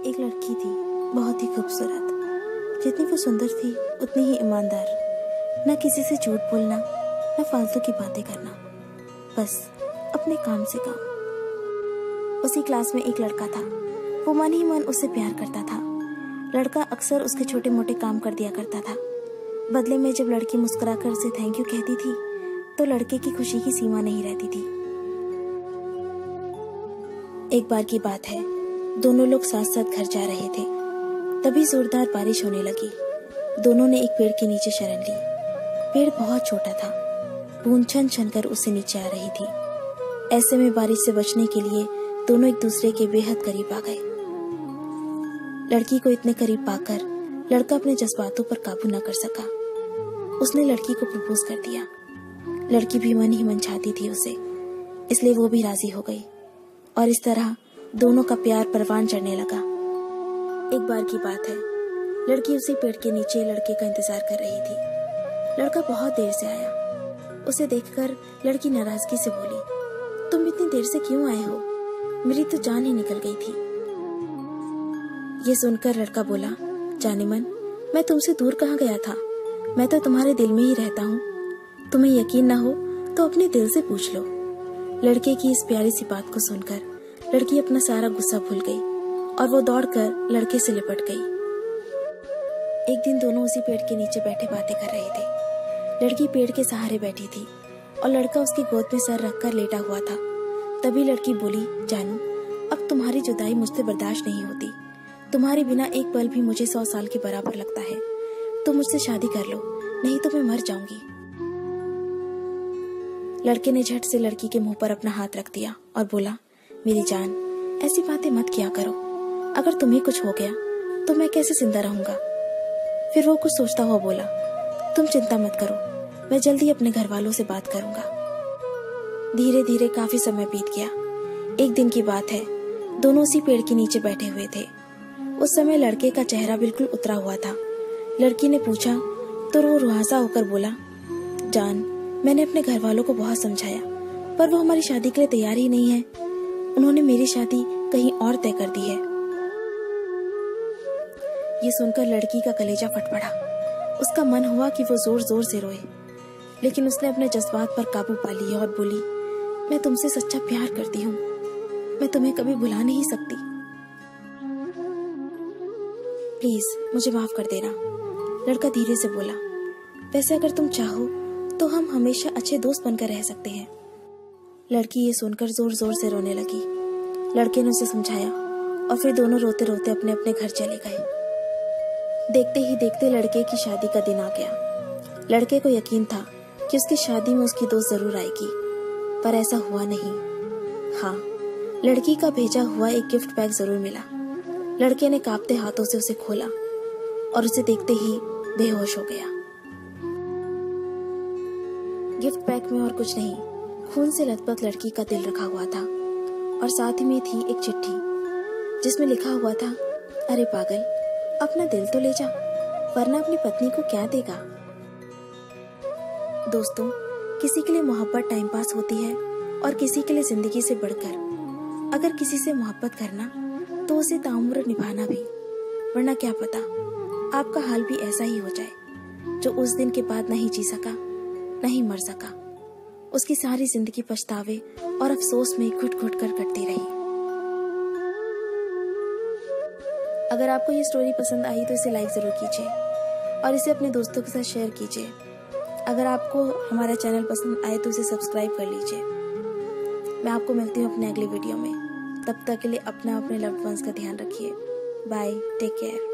एक लड़की थी, बहुत ही खूबसूरत। जितनी वो सुंदर थी उतनी ही ईमानदार। न किसी से झूठ बोलना, न फालतू की बातें करना, बस अपने काम से काम। उसी क्लास में एक लड़का था। वो मन ही मन उससे प्यार करता था। लड़का अक्सर उसके छोटे मोटे काम कर दिया करता था। बदले में जब लड़की मुस्कुराकर उसे थैंक यू कहती थी तो लड़के की खुशी की सीमा नहीं रहती थी। एक बार की बात है, दोनों लोग साथ साथ घर जा रहे थे। तभी जोरदार बारिश होने लगी। दोनों ने एक पेड़ के नीचे शरण ली। पेड़ बहुत छोटा था। बूंद छन छन कर उससे नीचे आ रही थी। ऐसे में बारिश से बचने के लिए दोनों एक दूसरे के बेहद करीब आ गए। लड़की को इतने करीब पाकर लड़का अपने जज्बातों पर काबू न कर सका। उसने लड़की को प्रपोज कर दिया। लड़की भी मन ही मन चाहती थी उसे, इसलिए वो भी राजी हो गई और इस तरह दोनों का प्यार परवान चढ़ने लगा। एक बार की बात है, लड़की उसी पेड़ के नीचे लड़के का इंतजार कर रही थी। लड़का बहुत देर से आया। उसे देखकर लड़की नाराजगी से बोली, तुम इतनी देर से क्यों आए हो? मेरी तो जान ही निकल गई थी। ये सुनकर लड़का बोला, जाने मन, मैं तुमसे दूर कहाँ गया था? मैं तो तुम्हारे दिल में ही रहता हूँ। तुम्हें यकीन ना हो तो अपने दिल से पूछ लो। लड़के की इस प्यारी सी बात को सुनकर लड़की अपना सारा गुस्सा भूल गई और वो दौड़कर लड़के से लिपट गई। एक दिन दोनों उसी पेड़ के नीचे बैठे बातें कर रहे थे। लड़की पेड़ के सहारे बैठी थी और लड़का उसकी गोद में सर रखकर लेटा हुआ था। तभी लड़की बोली, जानू, अब तुम्हारी जुदाई मुझसे बर्दाश्त नहीं होती। तुम्हारे बिना एक पल भी मुझे 100 साल के बराबर लगता है। तुम मुझसे शादी कर लो, नहीं तो मैं मर जाऊंगी। लड़के ने झट से लड़की के मुंह पर अपना हाथ रख दिया और बोला, मेरी जान, ऐसी बातें मत किया करो। अगर तुम्हें कुछ हो गया तो मैं कैसे जिंदा रहूंगा? फिर वो कुछ सोचता हुआ बोला, तुम चिंता मत करो, मैं जल्दी अपने घर वालों से बात करूंगा। धीरे धीरे काफी समय बीत गया। एक दिन की बात है, दोनों उसी पेड़ के नीचे बैठे हुए थे। उस समय लड़के का चेहरा बिल्कुल उतरा हुआ था। लड़की ने पूछा तो वो रुआसा होकर बोला, जान, मैंने अपने घर वालों को बहुत समझाया, पर वो हमारी शादी के लिए तैयार ही नहीं है। उन्होंने मेरी शादी कहीं और तय कर दी है। ये सुनकर लड़की का कलेजा फट पड़ा। उसका मन हुआ कि वो जोर जोर से रोए, लेकिन उसने अपने जज्बात पर काबू पा लिया और बोली, मैं तुमसे सच्चा प्यार करती हूँ। मैं तुम्हें कभी भुला नहीं सकती। प्लीज मुझे माफ कर देना। लड़का धीरे से बोला, वैसे अगर तुम चाहो तो हम हमेशा अच्छे दोस्त बनकर रह सकते हैं। लड़की ये सुनकर जोर जोर से रोने लगी। लड़के ने उसे समझाया और फिर दोनों रोते रोते अपने अपने घर चले गए। देखते ही देखते लड़के की शादी का दिन आ गया। लड़के को यकीन था कि उसकी शादी में उसकी दोस्त जरूर आएगी, पर ऐसा हुआ नहीं। हाँ, लड़की का भेजा हुआ एक गिफ्ट पैक जरूर मिला। लड़के ने कांपते हाथों से उसे खोला और उसे देखते ही बेहोश हो गया। गिफ्ट पैक में और कुछ नहीं, खून से लथपथ लड़की का दिल रखा हुआ था और साथ ही में थी एक चिट्ठी जिसमें लिखा हुआ था, अरे पागल, अपना दिल तो ले जा, वरना अपनी पत्नी को क्या देगा। दोस्तों, किसी के लिए मोहब्बत टाइम पास होती है और किसी के लिए जिंदगी से बढ़कर। अगर किसी से मोहब्बत करना तो उसे ताउम्र निभाना भी, वरना क्या पता आपका हाल भी ऐसा ही हो जाए। जो उस दिन के बाद नहीं जी सका, नहीं मर सका, उसकी सारी जिंदगी पछतावे और अफसोस में घुट घुट कर कटती रही। अगर आपको ये स्टोरी पसंद आई तो इसे लाइक जरूर कीजिए और इसे अपने दोस्तों के साथ शेयर कीजिए। अगर आपको हमारा चैनल पसंद आए तो इसे सब्सक्राइब कर लीजिए। मैं आपको मिलती हूँ अपने अगले वीडियो में। तब तक के लिए अपना अपने लव्ड वंस का ध्यान रखिए। Bye, take care.